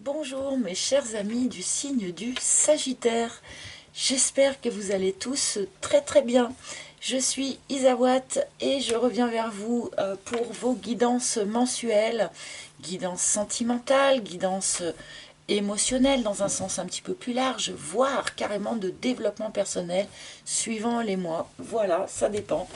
Bonjour mes chers amis du signe du Sagittaire, j'espère que vous allez tous très bien. Je suis Isawat et je reviens vers vous pour vos guidances mensuelles, guidance sentimentale, guidance émotionnelle dans un sens un petit peu plus large, voire carrément de développement personnel suivant les mois. Voilà, ça dépend.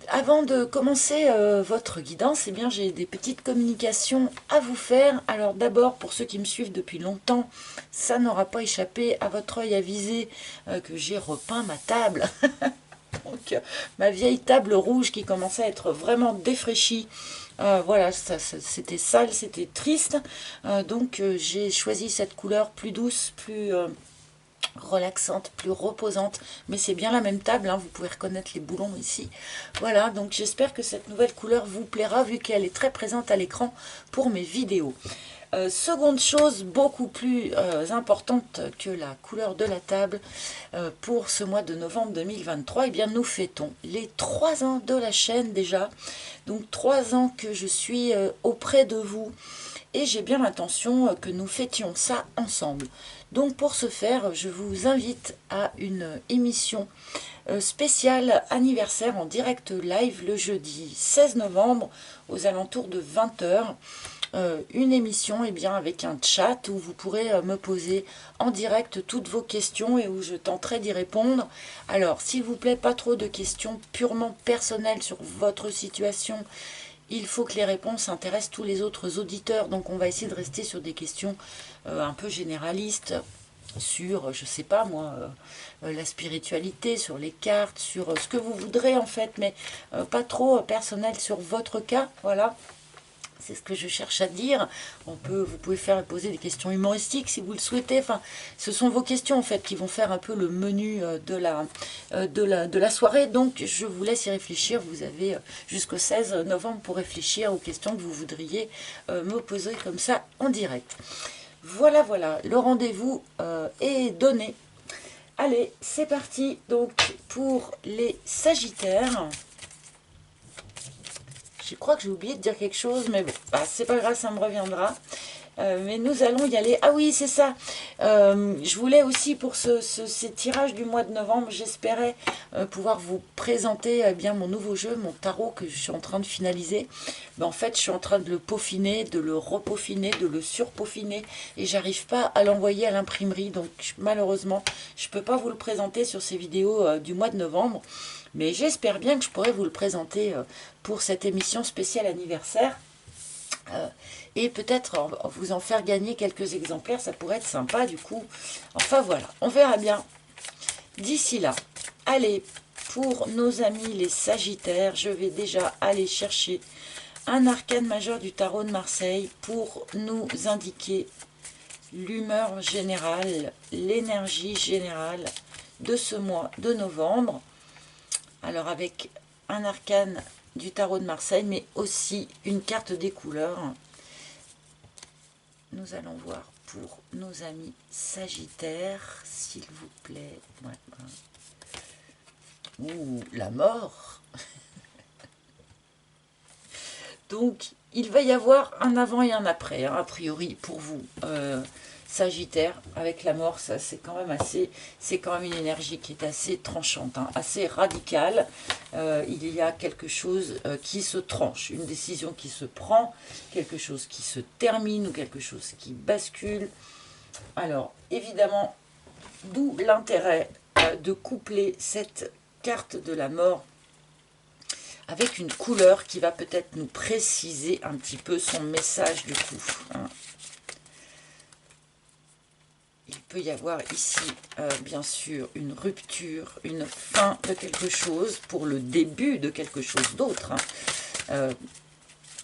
Avant de commencer votre guidance, eh bien, j'ai des petites communications à vous faire. Alors d'abord, pour ceux qui me suivent depuis longtemps, ça n'aura pas échappé à votre œil avisé que j'ai repeint ma table. Donc, ma vieille table rouge qui commençait à être vraiment défraîchie. Voilà, c'était sale, c'était triste. Donc j'ai choisi cette couleur plus douce, plus relaxante, plus reposante, mais c'est bien la même table, hein, vous pouvez reconnaître les boulons ici. Voilà, donc j'espère que cette nouvelle couleur vous plaira vu qu'elle est très présente à l'écran pour mes vidéos. Seconde chose beaucoup plus importante que la couleur de la table, pour ce mois de novembre 2023, eh bien nous fêtons les 3 ans de la chaîne déjà, donc 3 ans que je suis auprès de vous et j'ai bien l'intention que nous fêtions ça ensemble. Donc pour ce faire, je vous invite à une émission spéciale anniversaire en direct live le jeudi 16 novembre aux alentours de 20 h. Une émission bien, avec un chat où vous pourrez me poser en direct toutes vos questions et où je tenterai d'y répondre. Alors s'il vous plaît, pas trop de questions purement personnelles sur votre situation. Il faut que les réponses intéressent tous les autres auditeurs, donc on va essayer de rester sur des questions un peu généralistes, sur, je sais pas moi, la spiritualité, sur les cartes, sur ce que vous voudrez en fait, mais pas trop personnel sur votre cas, voilà. C'est ce que je cherche à dire. Vous pouvez poser des questions humoristiques si vous le souhaitez. Enfin, ce sont vos questions en fait qui vont faire un peu le menu de la soirée. Donc, je vous laisse y réfléchir. Vous avez jusqu'au 16 novembre pour réfléchir aux questions que vous voudriez me poser comme ça en direct. Voilà, le rendez-vous est donné. Allez, c'est parti. Donc, pour les Sagittaires. Je crois que j'ai oublié de dire quelque chose, mais bon, c'est pas grave, ça me reviendra. Mais nous allons y aller. Ah oui, c'est ça. Je voulais aussi, pour ces tirages du mois de novembre, j'espérais pouvoir vous présenter bien mon nouveau jeu, mon tarot que je suis en train de finaliser. Mais en fait, je suis en train de le peaufiner, de le repeaufiner, de le surpeaufiner. Et j'arrive pas à l'envoyer à l'imprimerie. Donc malheureusement, je peux pas vous le présenter sur ces vidéos du mois de novembre. Mais j'espère bien que je pourrai vous le présenter pour cette émission spéciale anniversaire. Et peut-être vous en faire gagner quelques exemplaires, ça pourrait être sympa du coup. Enfin voilà, on verra bien. D'ici là, allez, pour nos amis les Sagittaires, je vais déjà aller chercher un arcane majeur du tarot de Marseille pour nous indiquer l'humeur générale, l'énergie générale de ce mois de novembre. Alors avec un arcane du tarot de Marseille, mais aussi une carte des couleurs. Nous allons voir pour nos amis Sagittaires, s'il vous plaît. Ouh, la mort. Donc, il va y avoir un avant et un après, hein, a priori, pour vous, Sagittaire. Avec la mort, ça c'est quand même une énergie qui est assez tranchante, hein, assez radicale. Il y a quelque chose qui se tranche, une décision qui se prend, quelque chose qui se termine ou quelque chose qui bascule. Alors, évidemment, d'où l'intérêt de coupler cette carte de la mort avec une couleur qui va peut-être nous préciser un petit peu son message du coup. Hein. Il peut y avoir ici, bien sûr, une rupture, une fin de quelque chose pour le début de quelque chose d'autre. Hein.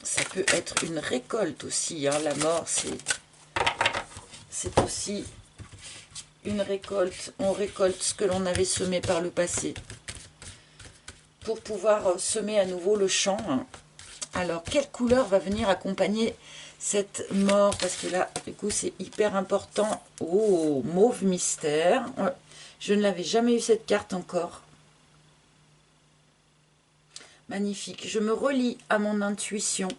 Ça peut être une récolte aussi. Hein. La mort, c'est aussi une récolte. On récolte ce que l'on avait semé par le passé pour pouvoir semer à nouveau le champ. Hein. Alors, quelle couleur va venir accompagner cette mort? Parce que là, du coup, c'est hyper important. Oh, mauve mystère. Je ne l'avais jamais eu cette carte encore. Magnifique. Je me relie à mon intuition.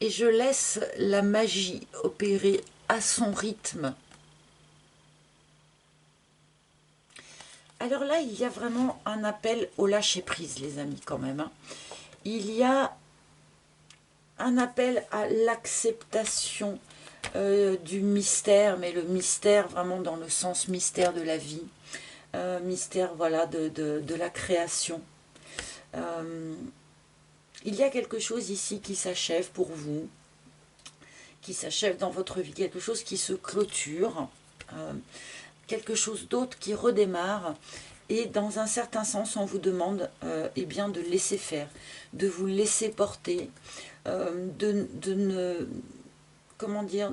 et je laisse la magie opérer à son rythme. Alors là, il y a vraiment un appel au lâcher-prise, les amis, quand même, hein. Il y a un appel à l'acceptation du mystère, mais le mystère vraiment dans le sens mystère de la vie, mystère, voilà, de la création. Il y a quelque chose ici qui s'achève pour vous, qui s'achève dans votre vie, quelque chose qui se clôture, quelque chose d'autre qui redémarre, et dans un certain sens on vous demande eh bien de laisser faire, de vous laisser porter, de ne, comment dire,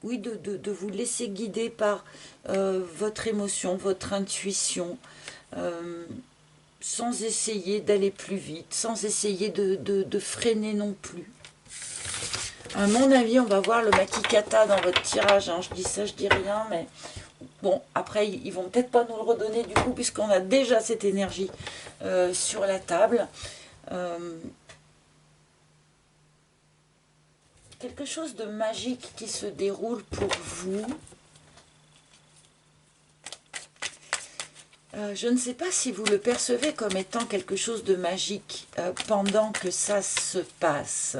oui, de vous laisser guider par votre émotion, votre intuition, sans essayer d'aller plus vite, sans essayer de freiner non plus. À mon avis, on va voir le Makikata dans votre tirage, hein. Je dis ça, je dis rien, mais bon, après, ils vont peut-être pas nous le redonner du coup, puisqu'on a déjà cette énergie sur la table. Quelque chose de magique qui se déroule pour vous. Je ne sais pas si vous le percevez comme étant quelque chose de magique pendant que ça se passe.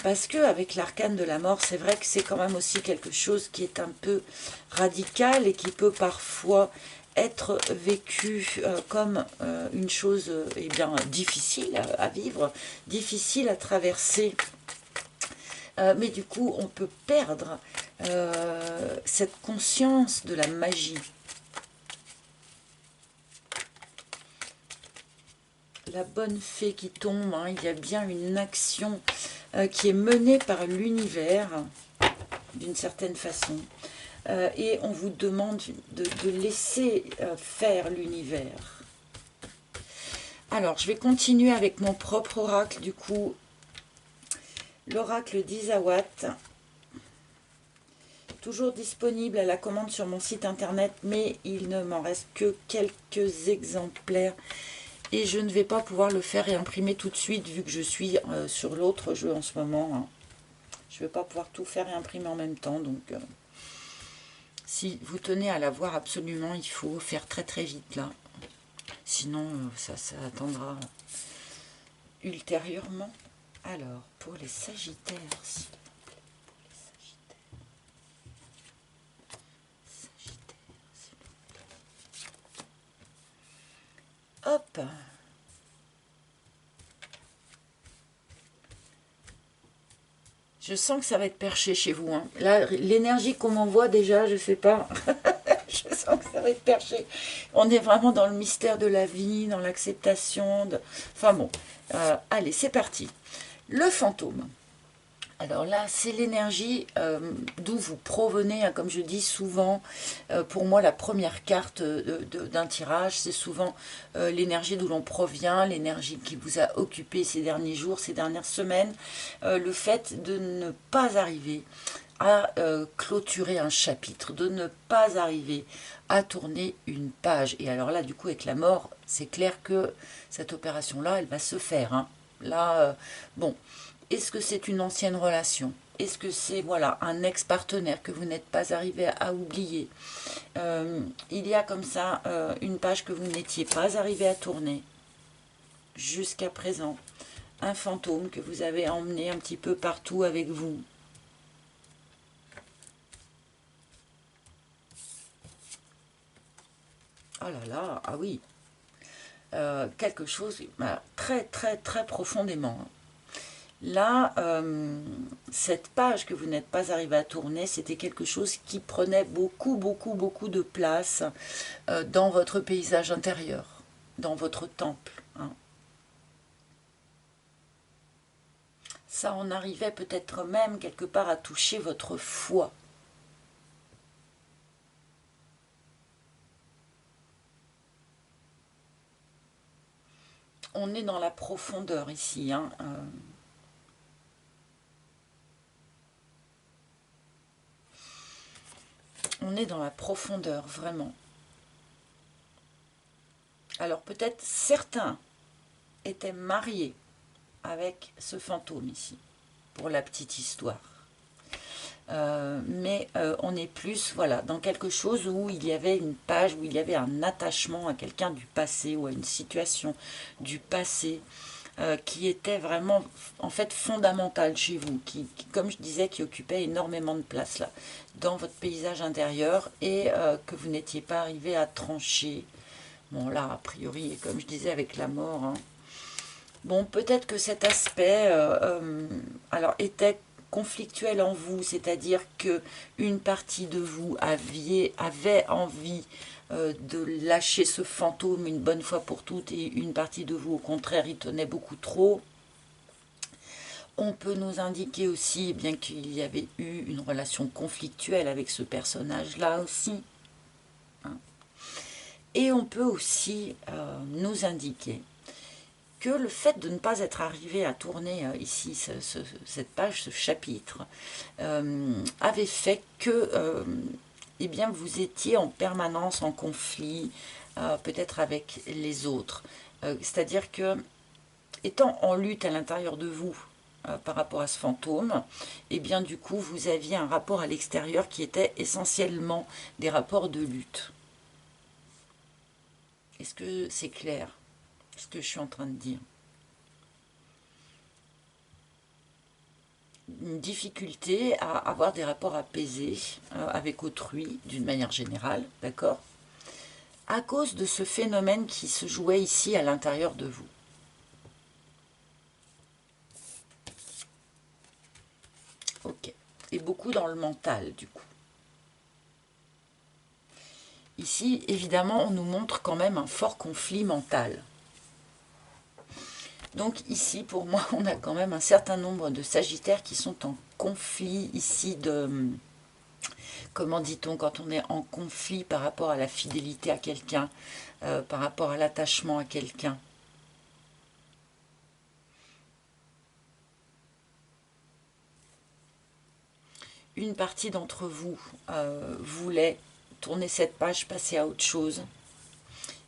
Parce qu'avec l'arcane de la mort, c'est vrai que c'est quand même aussi quelque chose qui est un peu radical et qui peut parfois être vécu comme une chose eh bien, difficile à vivre, difficile à traverser. Mais du coup, on peut perdre cette conscience de la magie. La bonne fée qui tombe, hein, il y a bien une action qui est menée par l'univers, d'une certaine façon. Et on vous demande de laisser faire l'univers. Alors, je vais continuer avec mon propre oracle, du coup, l'oracle d'Izawat, toujours disponible à la commande sur mon site internet, mais il ne m'en reste que quelques exemplaires. Et je ne vais pas pouvoir le faire et imprimer tout de suite, vu que je suis sur l'autre jeu en ce moment, hein. Je ne vais pas pouvoir tout faire et imprimer en même temps, donc si vous tenez à l'avoir absolument, il faut faire très très vite là. Sinon, ça attendra ultérieurement. Alors, pour les Sagittaires, s'il vous plaît, pour les Sagittaires, s'il vous plaît. Hop. Je sens que ça va être perché chez vous, hein. Là, l'énergie qu'on m'envoie déjà, je sais pas. Je sens que ça va être perché. On est vraiment dans le mystère de la vie, dans l'acceptation. Enfin bon, allez, c'est parti. Le fantôme. Alors là, c'est l'énergie d'où vous provenez, hein, comme je dis souvent. Pour moi, la première carte d'un tirage, c'est souvent l'énergie d'où l'on provient, l'énergie qui vous a occupé ces derniers jours, ces dernières semaines. Le fait de ne pas arriver à clôturer un chapitre, de ne pas arriver à tourner une page. Et alors là, du coup, avec la mort, c'est clair que cette opération-là, elle va se faire, hein. Là, bon... Est-ce que c'est une ancienne relation? Est-ce que c'est voilà, un ex-partenaire que vous n'êtes pas arrivé à oublier? Il y a comme ça une page que vous n'étiez pas arrivé à tourner jusqu'à présent. Un fantôme que vous avez emmené un petit peu partout avec vous. Oh là là, ah oui. Quelque chose très très très profondément. Là, cette page que vous n'êtes pas arrivé à tourner, c'était quelque chose qui prenait beaucoup, beaucoup, beaucoup de place dans votre paysage intérieur, dans votre temple, hein. Ça en arrivait peut-être même quelque part à toucher votre foi. On est dans la profondeur ici, hein. On est dans la profondeur, vraiment. Alors peut-être certains étaient mariés avec ce fantôme ici, pour la petite histoire. Mais on est plus voilà, dans quelque chose où il y avait une page, où il y avait un attachement à quelqu'un du passé ou à une situation du passé qui était vraiment en fait fondamentale chez vous, comme je disais, qui occupait énormément de place là, dans votre paysage intérieur et que vous n'étiez pas arrivé à trancher. Bon là, a priori, comme je disais avec la mort, hein. Bon, peut-être que cet aspect alors était conflictuel en vous, c'est-à-dire que une partie de vous avait envie de lâcher ce fantôme une bonne fois pour toutes, et une partie de vous, au contraire, y tenait beaucoup trop. On peut nous indiquer aussi bien qu'il y avait eu une relation conflictuelle avec ce personnage-là aussi. Hein. Et on peut aussi nous indiquer que le fait de ne pas être arrivé à tourner ici cette page, ce chapitre, avait fait que eh bien, vous étiez en permanence en conflit, peut-être avec les autres. C'est-à-dire que, étant en lutte à l'intérieur de vous par rapport à ce fantôme, eh bien, du coup, vous aviez un rapport à l'extérieur qui était essentiellement des rapports de lutte. Est-ce que c'est clair, ce que je suis en train de dire? Une difficulté à avoir des rapports apaisés avec autrui, d'une manière générale, d'accord? À cause de ce phénomène qui se jouait ici à l'intérieur de vous. Ok. Et beaucoup dans le mental, du coup. Ici, évidemment, on nous montre quand même un fort conflit mental. Donc ici, pour moi, on a quand même un certain nombre de sagittaires qui sont en conflit ici de... Comment dit-on quand on est en conflit par rapport à la fidélité à quelqu'un, par rapport à l'attachement à quelqu'un? Une partie d'entre vous voulait tourner cette page, passer à autre chose.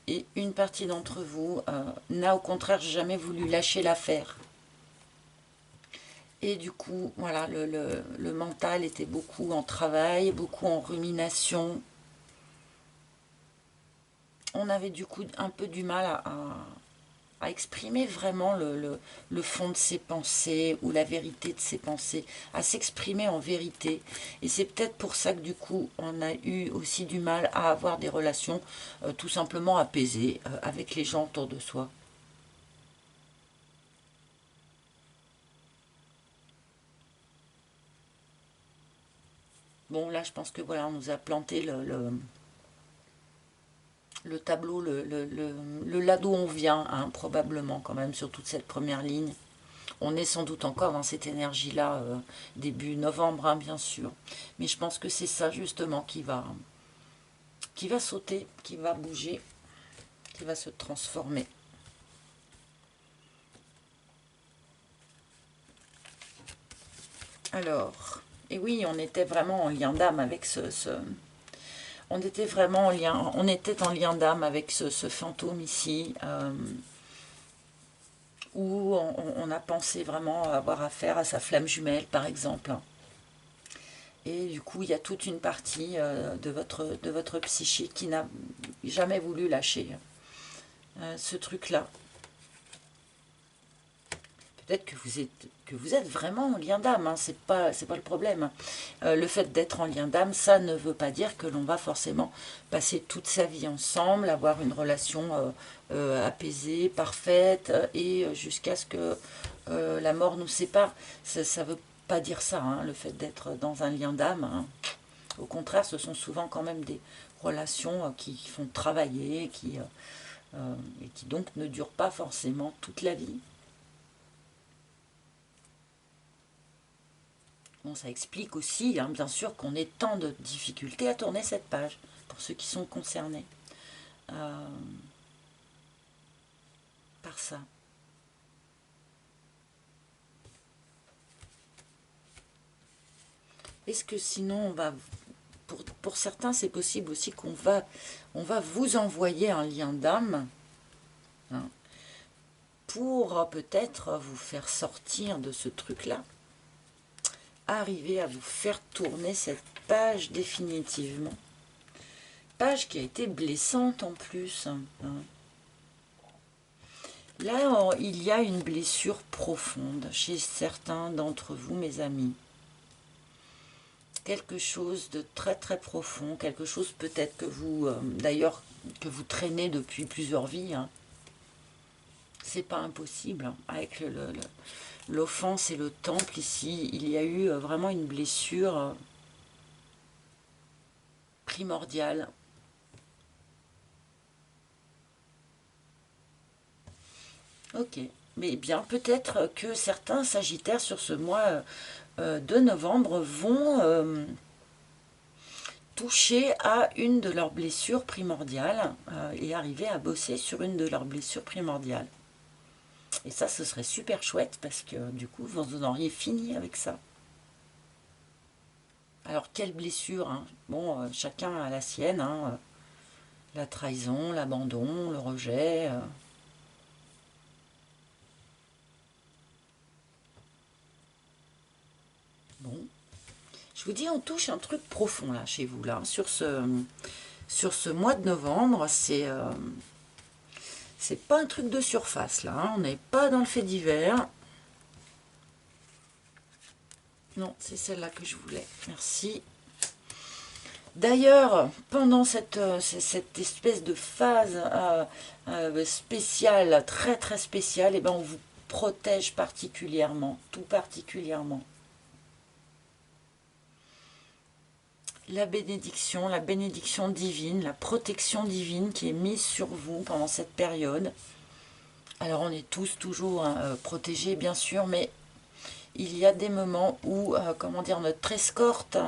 Et une partie d'entre vous n'a au contraire jamais voulu lâcher l'affaire. Et du coup, voilà, le mental était beaucoup en travail, beaucoup en rumination. On avait du coup un peu du mal à exprimer vraiment le fond de ses pensées ou la vérité de ses pensées, à s'exprimer en vérité. Et c'est peut-être pour ça que du coup, on a eu aussi du mal à avoir des relations tout simplement apaisées avec les gens autour de soi. Bon, là, je pense que voilà, on nous a planté le tableau, là d'où on vient, hein, probablement quand même, sur toute cette première ligne. On est sans doute encore dans cette énergie-là, début novembre, hein, bien sûr. Mais je pense que c'est ça, justement, qui va sauter, qui va bouger, qui va se transformer. Alors, et oui, on était vraiment en lien d'âme avec on était vraiment en lien, on était en lien d'âme avec ce fantôme ici, où on a pensé vraiment avoir affaire à sa flamme jumelle, par exemple. Et du coup, il y a toute une partie de votre psyché qui n'a jamais voulu lâcher ce truc-là. Peut-être que vous êtes vraiment en lien d'âme, hein, c'est pas le problème. Le fait d'être en lien d'âme, ça ne veut pas dire que l'on va forcément passer toute sa vie ensemble, avoir une relation apaisée, parfaite, et jusqu'à ce que la mort nous sépare. Ça veut pas dire ça, hein, le fait d'être dans un lien d'âme. Hein. Au contraire, ce sont souvent quand même des relations qui font travailler, et qui donc ne durent pas forcément toute la vie. Bon, ça explique aussi, hein, bien sûr, qu'on ait tant de difficultés à tourner cette page, pour ceux qui sont concernés par ça. Est-ce que sinon, pour certains, c'est possible aussi on va vous envoyer un lien d'âme, hein, pour peut-être vous faire sortir de ce truc-là, arriver à vous faire tourner cette page définitivement. Page qui a été blessante en plus. Hein. Là, il y a une blessure profonde chez certains d'entre vous, mes amis. Quelque chose de très très profond, quelque chose peut-être que vous, d'ailleurs, que vous traînez depuis plusieurs vies. Hein. C'est pas impossible. Hein. Avec l'offense et le temple ici, il y a eu vraiment une blessure primordiale. Ok, mais bien peut-être que certains sagittaires sur ce mois de novembre vont toucher à une de leurs blessures primordiales et arriver à bosser sur une de leurs blessures primordiales. Et ça, ce serait super chouette parce que du coup, vous en auriez fini avec ça. Alors, quelle blessure hein. Bon, chacun a la sienne. Hein. La trahison, l'abandon, le rejet. Bon. Je vous dis, on touche un truc profond là, chez vous, là. Sur ce mois de novembre, c'est pas un truc de surface, là. Hein. On n'est pas dans le fait divers. Non, c'est celle-là que je voulais. Merci. D'ailleurs, pendant cette espèce de phase spéciale, très très spéciale, eh ben, on vous protège particulièrement, tout particulièrement. La bénédiction divine, la protection divine qui est mise sur vous pendant cette période. Alors on est tous toujours hein, protégés bien sûr, mais il y a des moments où, comment dire, notre escorte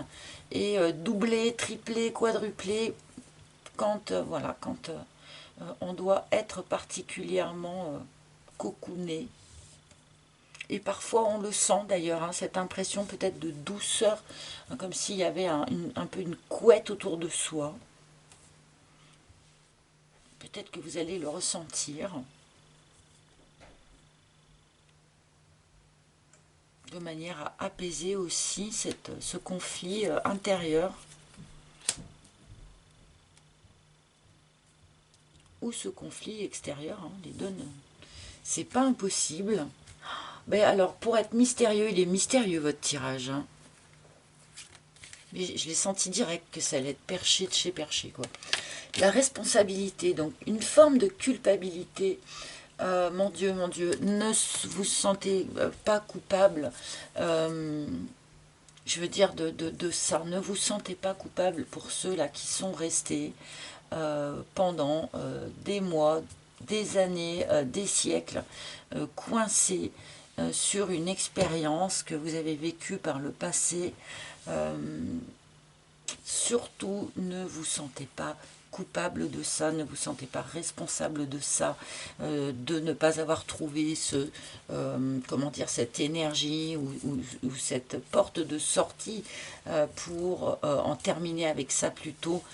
est doublée, triplée, quadruplée, quand, voilà, quand on doit être particulièrement cocooné. Et parfois on le sent d'ailleurs, hein, cette impression peut-être de douceur, hein, comme s'il y avait un peu une couette autour de soi. Peut-être que vous allez le ressentir. De manière à apaiser aussi ce conflit intérieur. Ou ce conflit extérieur, hein, les deux, c'est pas impossible. Ben alors, pour être mystérieux, il est mystérieux votre tirage. Hein. Mais je l'ai senti direct que ça allait être perché de chez perché, quoi. La responsabilité, donc une forme de culpabilité. Mon Dieu, ne vous sentez pas coupable. Je veux dire de ça. Ne vous sentez pas coupable pour ceux-là qui sont restés pendant des mois, des années, des siècles, coincés sur une expérience que vous avez vécue par le passé. Surtout, ne vous sentez pas coupable de ça, ne vous sentez pas responsable de ça, de ne pas avoir trouvé comment dire, cette énergie ou cette porte de sortie pour en terminer avec ça plutôt.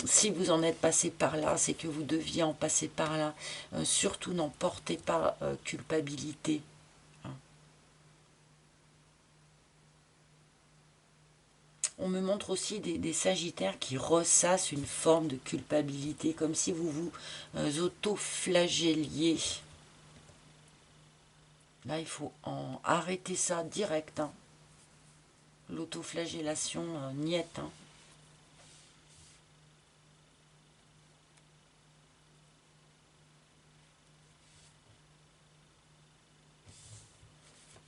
Si vous en êtes passé par là, c'est que vous deviez en passer par là. Surtout, n'en portez pas culpabilité. On me montre aussi des sagittaires qui ressassent une forme de culpabilité, comme si vous vous auto-flagelliez. Là, il faut arrêter ça direct. Hein. L'autoflagellation, niette. Hein.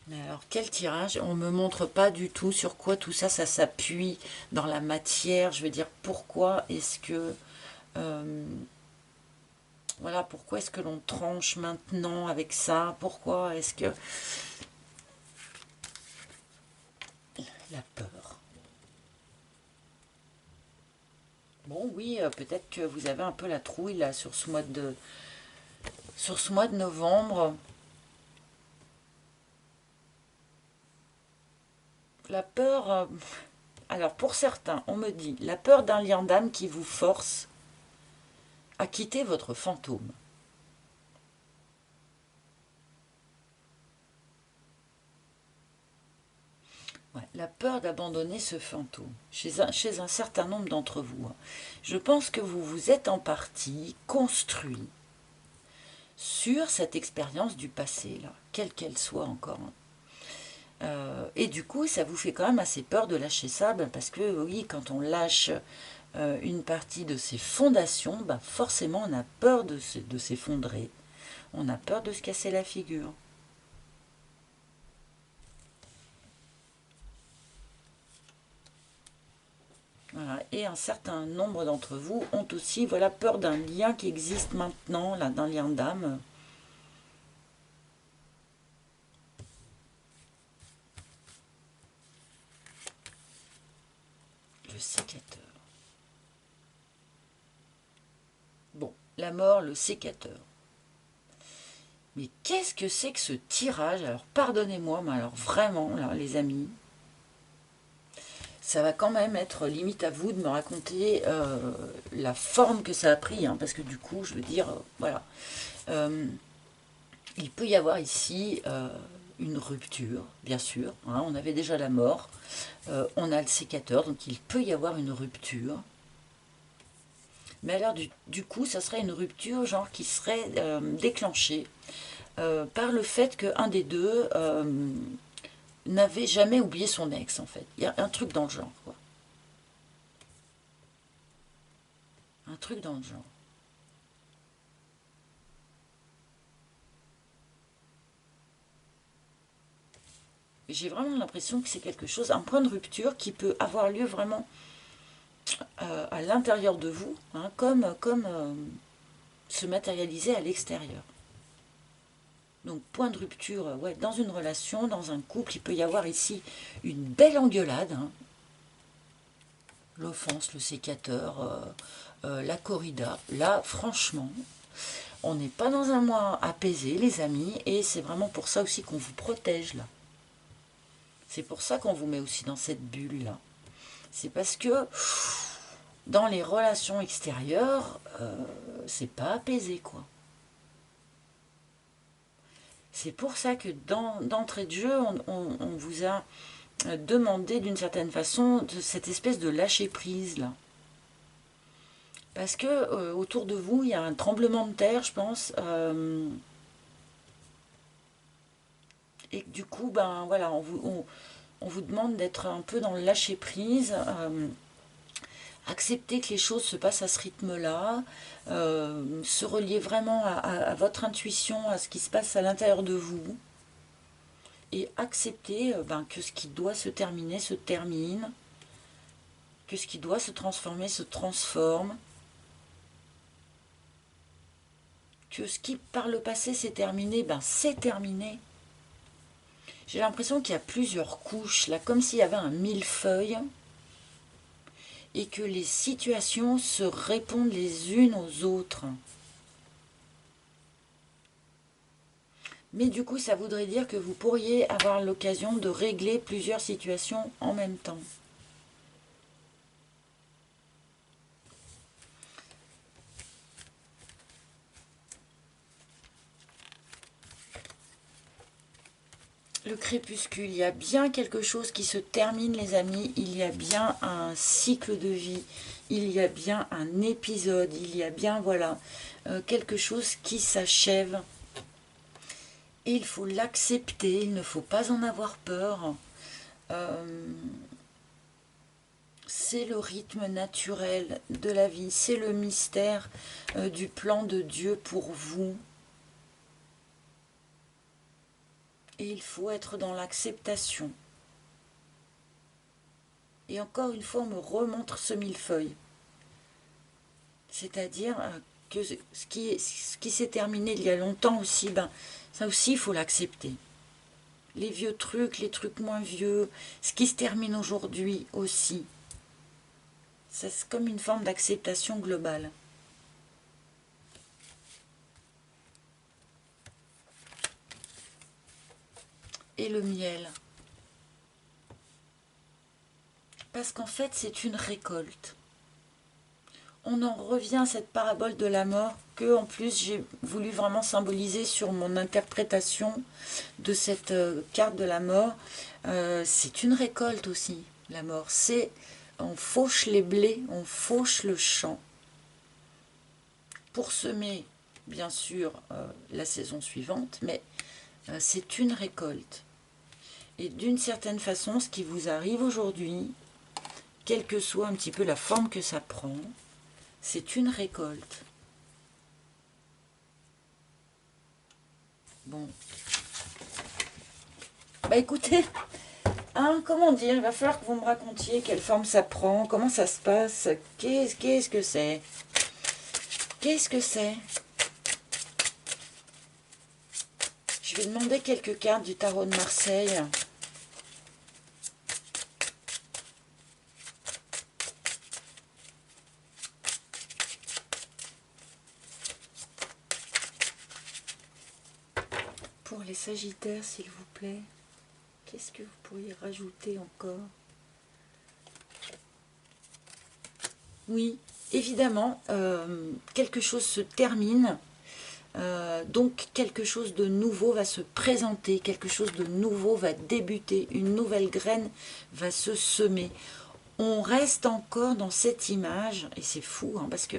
Mais alors, quel tirage? On ne me montre pas du tout sur quoi tout ça, ça s'appuie dans la matière. Je veux dire, pourquoi est-ce que... voilà, pourquoi est-ce que l'on tranche maintenant avec ça? Pourquoi est-ce que... La peur. Bon, oui, peut-être que vous avez un peu la trouille, là, sur ce mois de novembre. La peur... alors, pour certains, on me dit, la peur d'un lien d'âme qui vous force à quitter votre fantôme. Ouais, la peur d'abandonner ce fantôme, chez un certain nombre d'entre vous. Hein. Je pense que vous vous êtes en partie construit sur cette expérience du passé, là, quelle qu'elle soit encore. Hein. Et du coup, ça vous fait quand même assez peur de lâcher ça, ben, parce que oui, quand on lâche une partie de ses fondations, ben, forcément on a peur de s'effondrer, on a peur de se casser la figure. Voilà. Et un certain nombre d'entre vous ont aussi voilà, peur d'un lien qui existe maintenant, là, d'un lien d'âme. Le sécateur. Bon, la mort, le sécateur. Mais qu'est-ce que c'est que ce tirage? Alors pardonnez-moi, mais alors vraiment, là, les amis, ça va quand même être limite à vous de me raconter la forme que ça a pris, hein, parce que du coup, je veux dire, voilà. Euh, il peut y avoir ici une rupture, bien sûr. Hein, on avait déjà la mort, on a le sécateur, donc il peut y avoir une rupture. Mais alors, du coup, ça serait une rupture genre qui serait déclenchée par le fait qu'un des deux n'avait jamais oublié son ex, en fait. Il y a un truc dans le genre, quoi. Un truc dans le genre. J'ai vraiment l'impression que c'est quelque chose, un point de rupture qui peut avoir lieu vraiment à l'intérieur de vous, hein, comme se matérialiser à l'extérieur. Donc point de rupture, ouais, dans une relation, dans un couple, il peut y avoir ici une belle engueulade, hein. L'offense, le sécateur, la corrida. Là, franchement, on n'est pas dans un mois apaisé, les amis, et c'est vraiment pour ça aussi qu'on vous protège là. C'est pour ça qu'on vous met aussi dans cette bulle là. C'est parce que dans les relations extérieures, c'est pas apaisé quoi. C'est pour ça que d'entrée de jeu, on vous a demandé d'une certaine façon de cette espèce de lâcher prise là. Parce que autour de vous, il y a un tremblement de terre, je pense. Et que du coup, ben voilà, on vous demande d'être un peu dans le lâcher prise. Accepter que les choses se passent à ce rythme-là, se relier vraiment à votre intuition, à ce qui se passe à l'intérieur de vous, et accepter ben, que ce qui doit se terminer se termine, que ce qui doit se transformer se transforme, que ce qui par le passé s'est terminé, ben c'est terminé. J'ai l'impression qu'il y a plusieurs couches, là, comme s'il y avait un millefeuille, et que les situations se répondent les unes aux autres. Mais du coup, ça voudrait dire que vous pourriez avoir l'occasion de régler plusieurs situations en même temps. Le crépuscule, il y a bien quelque chose qui se termine, les amis. Il y a bien un cycle de vie. Il y a bien un épisode. Il y a bien, voilà, quelque chose qui s'achève. Et il faut l'accepter. Il ne faut pas en avoir peur. C'est le rythme naturel de la vie. C'est le mystère du plan de Dieu pour vous. Et il faut être dans l'acceptation. Et encore une fois, on me remontre ce millefeuille. C'est-à-dire que ce qui s'est terminé il y a longtemps aussi, ben, ça aussi, il faut l'accepter. Les vieux trucs, les trucs moins vieux, ce qui se termine aujourd'hui aussi. C'est comme une forme d'acceptation globale. Et le miel. Parce qu'en fait, c'est une récolte. On en revient à cette parabole de la mort que en plus j'ai voulu vraiment symboliser sur mon interprétation de cette carte de la mort. C'est une récolte aussi, la mort. C'est on fauche les blés, on fauche le champ pour semer, bien sûr, la saison suivante, mais c'est une récolte. Et d'une certaine façon, ce qui vous arrive aujourd'hui, quelle que soit un petit peu la forme que ça prend, c'est une récolte. Bon. Bah écoutez, hein, comment dire, il va falloir que vous me racontiez quelle forme ça prend, comment ça se passe, qu'est-ce que c'est? Qu'est-ce que c'est? Je vais demander quelques cartes du tarot de Marseille. Pour les Sagittaires, s'il vous plaît. Qu'est-ce que vous pourriez rajouter encore? Oui, évidemment, quelque chose se termine. Donc quelque chose de nouveau va se présenter, quelque chose de nouveau va débuter, une nouvelle graine va se semer. On reste encore dans cette image, et c'est fou, hein, parce que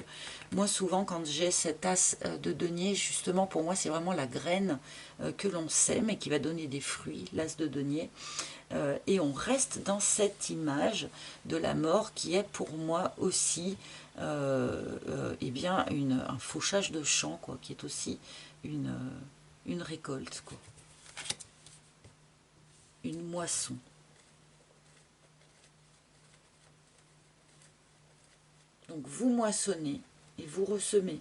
moi souvent quand j'ai cet as de denier, justement pour moi c'est vraiment la graine que l'on sème et qui va donner des fruits, l'as de denier, et on reste dans cette image de la mort qui est pour moi aussi eh bien un fauchage de champ, quoi, qui est aussi une récolte, quoi. Une moisson. Donc vous moissonnez et vous ressemez.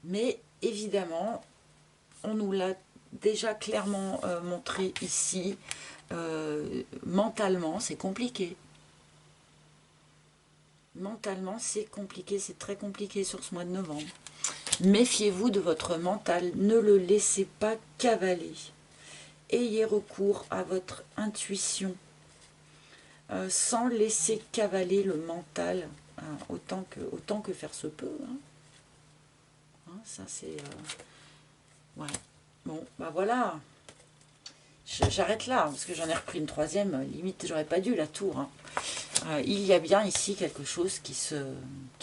Mais évidemment, on nous l'a déjà clairement montré ici, mentalement c'est compliqué. Mentalement c'est compliqué, c'est très compliqué sur ce mois de novembre. Méfiez-vous de votre mental, ne le laissez pas cavaler. Ayez recours à votre intuition, sans laisser cavaler le mental, hein, autant que faire se peut. Hein. Hein, ça c'est... ouais. Bon, bah voilà. J'arrête là, parce que j'en ai repris une troisième, limite j'aurais pas dû la tour. Hein. Il y a bien ici quelque chose qui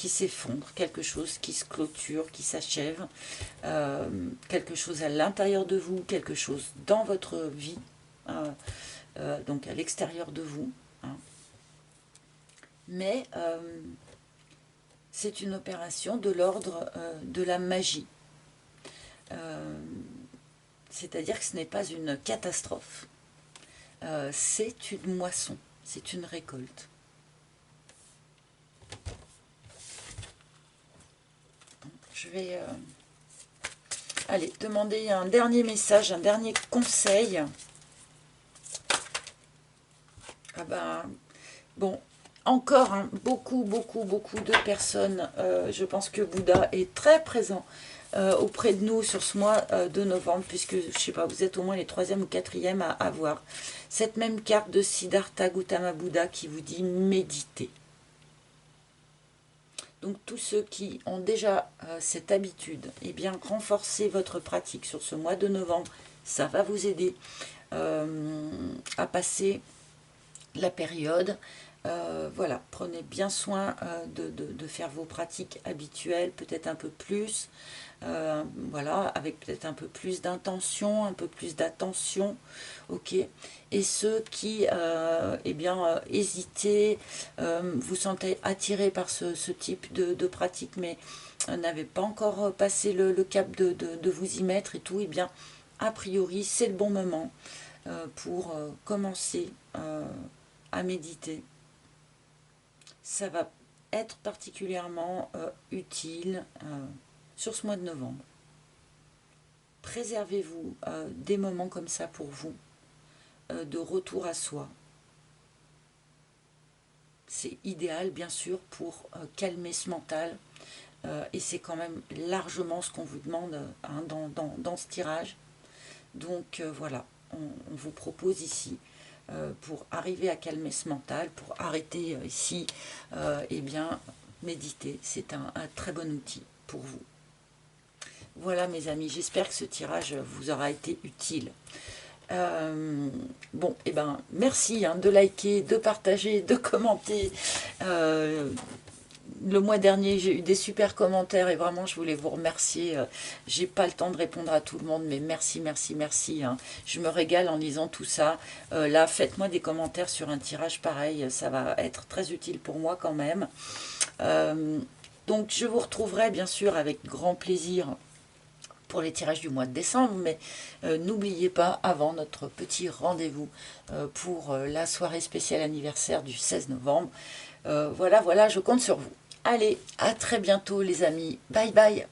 s'effondre, quelque chose qui se clôture, qui s'achève, quelque chose à l'intérieur de vous, quelque chose dans votre vie, donc à l'extérieur de vous. Hein. Mais c'est une opération de l'ordre de la magie. C'est-à-dire que ce n'est pas une catastrophe, c'est une moisson, c'est une récolte. Je vais aller demander un dernier message, un dernier conseil. Ah ben, bon, encore hein, beaucoup de personnes, je pense que Bouddha est très présent auprès de nous sur ce mois de novembre, puisque, je sais pas, vous êtes au moins les 3e ou 4e à avoir cette même carte de Siddhartha Gautama Bouddha qui vous dit méditer. Donc tous ceux qui ont déjà cette habitude, eh bien renforcez votre pratique sur ce mois de novembre, ça va vous aider à passer la période. Voilà, prenez bien soin de faire vos pratiques habituelles, peut-être un peu plus, voilà, avec peut-être un peu plus d'intention, un peu plus d'attention, ok. Et ceux qui, eh bien, hésitez, vous sentez attiré par ce type de pratique, mais n'avez pas encore passé le cap de vous y mettre et tout, eh bien, a priori, c'est le bon moment pour commencer à méditer. Ça va être particulièrement utile sur ce mois de novembre. Préservez-vous des moments comme ça pour vous, de retour à soi. C'est idéal, bien sûr, pour calmer ce mental. Et c'est quand même largement ce qu'on vous demande hein, dans ce tirage. Donc voilà, on vous propose ici pour arriver à calmer ce mental, pour arrêter ici, eh bien, méditer. C'est un très bon outil pour vous. Voilà mes amis, j'espère que ce tirage vous aura été utile. Bon, et ben merci de liker, de partager, de commenter. Le mois dernier, j'ai eu des super commentaires et vraiment, je voulais vous remercier. J'ai pas le temps de répondre à tout le monde, mais merci, merci, merci. Je me régale en lisant tout ça. Là, faites-moi des commentaires sur un tirage pareil, ça va être très utile pour moi quand même. Donc, je vous retrouverai bien sûr avec grand plaisir pour les tirages du mois de décembre, mais n'oubliez pas, avant notre petit rendez-vous pour la soirée spéciale anniversaire du 16 novembre, voilà, je compte sur vous. Allez, à très bientôt les amis, bye bye.